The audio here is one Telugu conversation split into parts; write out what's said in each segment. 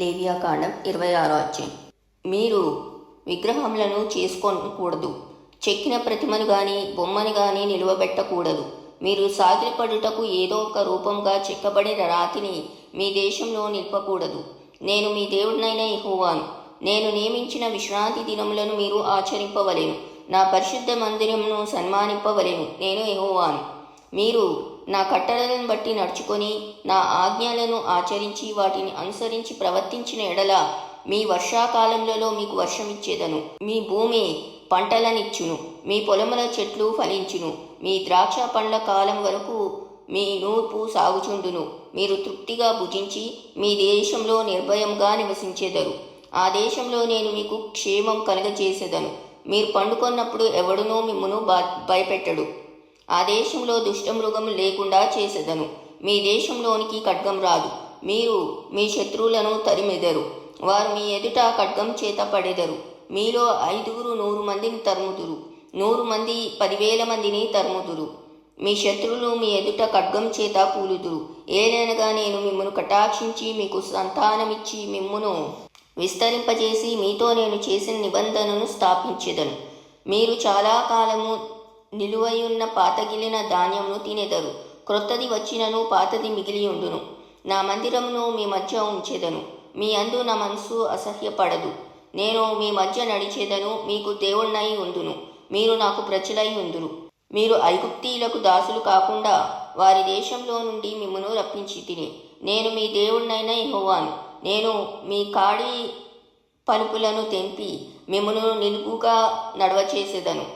లేవియాకాండం 26వ అధ్యాయం. మీరు విగ్రహములను చేసుకోకూడదు, చెక్కిన ప్రతిమను గాని బొమ్మను గాని నిలువబెట్టకూడదు. మీరు సాగిలపడుటకు ఏదో ఒక రూపంగా చెక్కబడిన రాతిని మీ దేశంలో నిల్పకూడదు. నేను మీ దేవుడినైన యెహోవాను. నేను నియమించిన విశ్రాంతి దినములను మీరు ఆచరింపవలెను. నా పరిశుద్ధ మందిరమును సన్మానింపవలెను. నేను యెహోవాను. మీరు నా కట్టడలను బట్టి నడుచుకొని నా ఆజ్ఞలను ఆచరించి వాటిని అనుసరించి ప్రవర్తించిన ఎడల మీ వర్షాకాలములలో మీకు వర్షమిచ్చేదను. మీ భూమి పంటలనిచ్చును, మీ పొలముల చెట్లు ఫలించును. మీ ద్రాక్ష పండ్ల కాలం వరకు మీ నూర్పు సాగుచుండును. మీరు తృప్తిగా భుజించి మీ దేశంలో నిర్భయంగా నివసించెదరు. ఆ దేశంలో నేను మీకు క్షేమం కలుగజేసేదను. మీరు పండుకొన్నప్పుడు ఎవడునూ మిమ్మును భయపెట్టడు. ఆ దేశంలో దుష్టమృగము లేకుండా చేసేదను. మీ దేశంలోనికి ఖడ్గం రాదు. మీరు మీ శత్రువులను తరిమెదరు. వారు మీ ఎదుట ఖడ్గం చేత పడెదరు. మీలో 5 100 మందిని తరుముదురు, 100 మంది 10,000 మందిని తరుముదురు. మీ శత్రువులు మీ ఎదుట ఖడ్గం చేత కూలుదురు. ఏలైనగా నేను మిమ్మును కటాక్షించి మీకు సంతానమిచ్చి మిమ్మును విస్తరింపజేసి మీతో నేను చేసిన నిబంధనను స్థాపించెదను. మీరు చాలా కాలము నిలువయున్న పాతగిలిన ధాన్యమును తినెదరు. క్రొత్తది వచ్చినను పాతది మిగిలియుండును. నా మందిరమును మీ మధ్య ఉంచెదను. మీ అందు నా మనసు అసహ్యపడదు. నేను మీ మధ్య నడిచెదను. మీకు దేవుణ్ణై ఉందును. మీరు నాకు ప్రజలై ఉందురు. మీరు ఐగుప్తీయులకు దాసులు కాకుండా వారి దేశంలో నుండి మిమ్మును రప్పించి తిని. నేను మీ దేవుణ్ణైన యెహోవాను. నేను మీ కాడి పలుపులను తెంపి మిమ్మును నిలుపుగా నడవచేసేదను.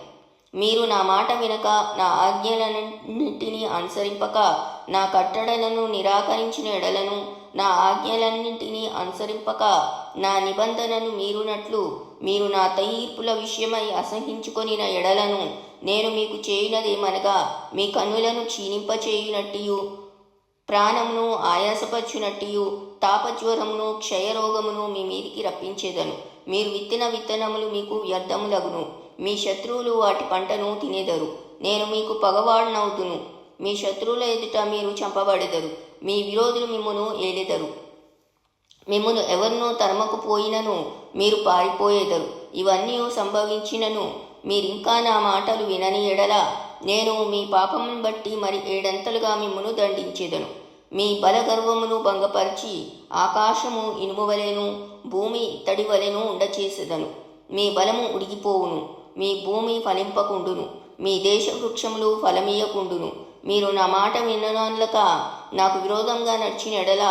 మీరు నా మాట వినక నా ఆజ్ఞలన్నింటినీ అనుసరింపక నా కట్టడలను నిరాకరించిన ఎడలను, నా ఆజ్ఞలన్నింటినీ అనుసరింపక నా నిబంధనను మీరునట్లు మీరు నా తీర్పుల విషయమై అసహించుకొనిన ఎడలను నేను మీకు చేయునదేమనగా మీ కన్నులను క్షీణింపచేయునట్టియు, ప్రాణమును ఆయాసపరచునట్టియు, తాపజ్వరమును క్షయరోగమును మీ మీదికి రప్పించేదను. మీరు విత్తిన విత్తనములు మీకు వ్యర్థములగును. మీ శత్రువులు వాటి పంటను తినేదరు. నేను మీకు పగవాడనవుదును. మీ శత్రువుల ఎదుట మీరు చంపబడెదరు. మీ విరోధులు మిమ్మును ఏలెదరు. మిమ్మును ఎవరినూ తరమకపోయినను మీరు పారిపోయేదరు. ఇవన్నీ సంభవించినను మీరింకా నా మాటలు వినని ఎడల నేను మీ పాపమును బట్టి మరి 7 మిమ్మును దండించెదను. మీ బలగర్వమును భంగపరిచి ఆకాశము ఇనుమువలెను, భూమి ఇత్తడి వలెను ఉండచేసేదను. మీ బలము ఉడిగిపోవును, మీ భూమి ఫలింపకుండును, మీ దేశ వృక్షములు ఫలమీయకుండును. మీరు నా మాట విననొల్లక నాకు విరోధంగా నడిచిన ఎడల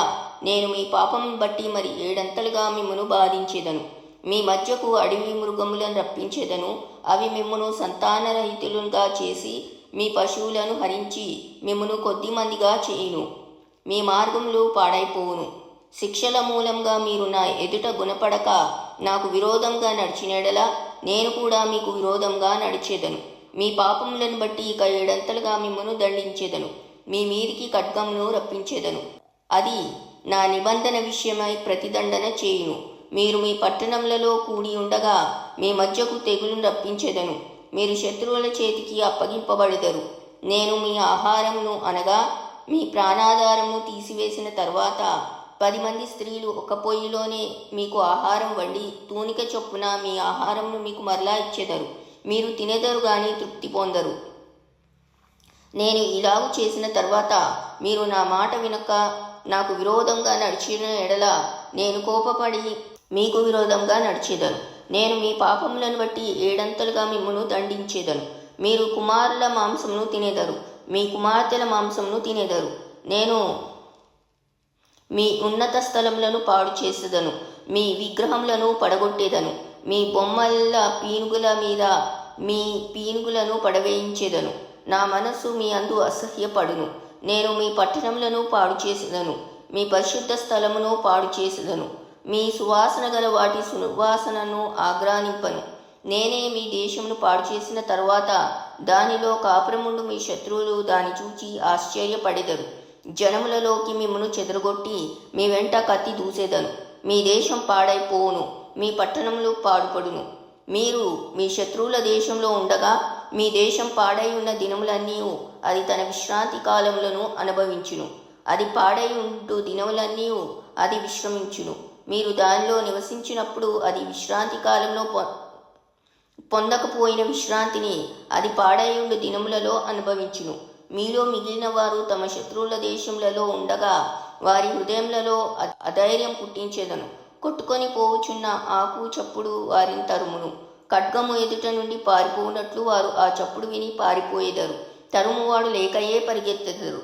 నేను మీ పాపమును బట్టి మరి 7 మిమ్మును బాధించెదను. మీ మధ్యకు అడవి మృగములను రప్పించెదను. అవి మిమ్మును సంతానరహితులుగా చేసి మీ పశువులను హరించి మిమ్మును కొద్దిమందిగా చేయును. మీ మార్గములు పాడైపోవును. శిక్షల మూలంగా మీరు నా ఎదుట గుణపడక నాకు విరోధంగా నడిచినెడల నేను కూడా మీకు విరోధంగా నడిచేదను. మీ పాపములను బట్టి ఇక 7 మిమ్మును దండించేదను. మీ మీదికి ఖడ్గమును రప్పించేదను. అది నా నిబంధన విషయమై ప్రతిదండన చేయును. మీరు మీ పట్టణములలో కూడి ఉండగా మీ మధ్యకు తెగులును రప్పించేదను. మీరు శత్రువుల చేతికి అప్పగింపబడెదరు. నేను మీ ఆహారమును అనగా మీ ప్రాణాధారమును తీసివేసిన తర్వాత 10 మంది స్త్రీలు ఒక పొయ్యిలోనే మీకు ఆహారం వండి తూనిక చొప్పున మీ ఆహారమును మీకు మరలా ఇచ్చెదరు. మీరు తినెదరు గాని తృప్తి పొందరు. నేను ఇలాగు చేసిన తర్వాత మీరు నా మాట వినక నాకు విరోధంగా నడిచిన ఎడల నేను కోపపడి మీకు విరోధంగా నడిచెదను. నేను మీ పాపములను బట్టి 7 మిమ్మును దండించెదను. మీరు కుమారుల మాంసమును తినెదరు, మీ కుమార్తెల మాంసమును తినెదరు. నేను మీ ఉన్నత స్థలములను పాడు చేసేదను. మీ విగ్రహములను పడగొట్టేదను. మీ బొమ్మల పీనుగుల మీద మీ పీనుగులను పడవేయించేదను. నా మనస్సు మీ అందు అసహ్యపడును. నేను మీ పట్టణములను పాడు చేసేదను. మీ పరిశుద్ధ స్థలమును పాడు చేసేదను. మీ సువాసన గల వాటి సువాసనను ఆగ్రానింపను. నేనే మీ దేశమును పాడు చేసిన తరువాత దానిలో కాపురముండు మీ శత్రువులు దాని చూచి ఆశ్చర్యపడెదరు. జనములలోకి మిమ్మును చెదరగొట్టి మీ వెంట కత్తి దూసేదను. మీ దేశం పాడైపోవును, మీ పట్టణములు పాడుపడును. మీరు మీ శత్రువుల దేశంలో ఉండగా మీ దేశం పాడై ఉన్న దినములన్నీ అది తన విశ్రాంతి కాలములను అనుభవించును. అది పాడై ఉంటూ దినములన్నీ అది విశ్రమించును. మీరు దానిలో నివసించినప్పుడు అది విశ్రాంతి కాలంలో పొందకపోయిన విశ్రాంతిని అది పాడైయుండు దినములలో అనుభవించును. మీలో మిగిలిన వారు తమ శత్రువుల దేశములలో ఉండగా వారి హృదయములలో అధైర్యం పుట్టించెదను. కొట్టుకొని పోవుచున్న ఆకు చప్పుడు వారిని తరుమును. ఖడ్గము ఎదుట నుండి పారిపోవునట్లు వారు ఆ చప్పుడు విని పారిపోయేదరు. తరుమువాడు లేకయే పరిగెత్తెదరు.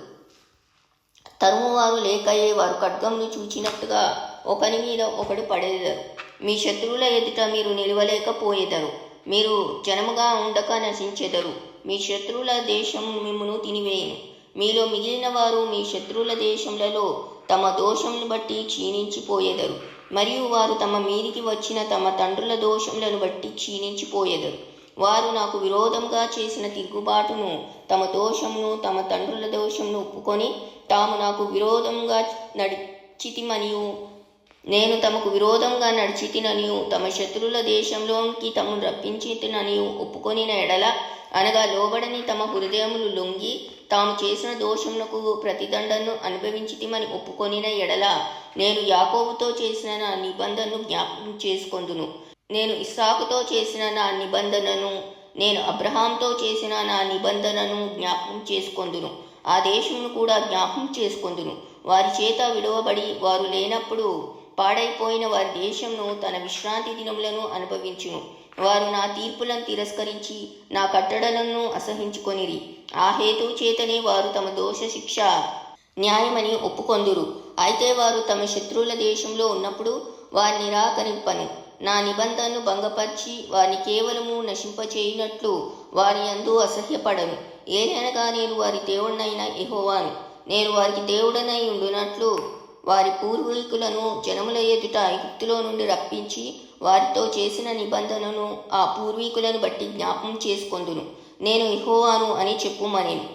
తరుమువారు లేకయే వారు ఖడ్గమును చూచినట్టుగా ఒకని మీద ఒకడు పడేదరు. మీ శత్రువుల ఎదుట మీరు నిలవలేకపోయేదరు. మీరు జనముగా ఉండక నశించెదరు. మీ శత్రువుల దేశం మిమ్మును తినివేయును. మీలో మిగిలిన వారు మీ శత్రువుల దేశములలో తమ దోషములను బట్టి క్షీణించిపోయేదరు. మరియు వారు తమ మీదికి వచ్చిన తమ తండ్రుల దోషములను బట్టి క్షీణించిపోయేదరు. వారు నాకు విరోధంగా చేసిన తిరుగుబాటును, తమ దోషమును, తమ తండ్రుల దోషమును ఒప్పుకొని తాము నాకు విరోధంగా నడిచితిమనియు నేను తమకు విరోధంగా నడిచితిననియు తమ శత్రువుల దేశంలోనికి తమను రప్పించితిననియు ఒప్పుకొనిన ఎడల, అనగా లోబడని తమ హృదయములు లొంగి తాము చేసిన దోషమునకు ప్రతిదండను అనుభవించితిమని ఒప్పుకొనిన ఎడల, నేను యాకోబుతో చేసిన నా నిబంధనను జ్ఞాపకం చేసుకొందును. నేను ఇస్సాకుతో చేసిన నా నిబంధనను, నేను అబ్రహాంతో చేసిన నా నిబంధనను జ్ఞాపకం చేసుకొందును. ఆ దేశమును కూడా జ్ఞాపకం చేసుకొందును. వారి చేత విడువబడి వారు లేనప్పుడు పాడైపోయిన వారి దేశంను తన విశ్రాంతి దినములను అనుభవించును. వారు నా తీర్పులను తిరస్కరించి నా కట్టడలను అసహించుకొనిరి. ఆ హేతు చేతనే వారు తమ దోష శిక్ష న్యాయమని ఒప్పుకొందురు. అయితే వారు తమ శత్రువుల దేశంలో ఉన్నప్పుడు వారిని నిరాకరింపను. నా నిబంధనను భంగపరిచి వారిని కేవలము నశింపచేయునట్లు వారి యందు అసహ్యపడను. ఏదనగా నేను వారి దేవుడనైన యెహోవాను. నేను వారికి దేవుడనై ఉండునట్లు వారి పూర్వీకులను జనముల ఎదుట ఐగుప్తులో నుండి రప్పించి వారితో చేసిన నిబంధనను ఆ పూర్వీకులను బట్టి జ్ఞాపకం చేసుకొందును. నేను యెహోవాను అని చెప్పుమనెను.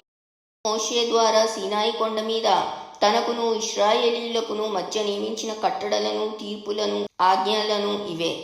మోషే ద్వారా సీనాయి కొండ మీద తనకును ఇశ్రాయేలీయులకును మధ్య నియమించిన కట్టడలను, తీర్పులను, ఆజ్ఞలను ఇవే.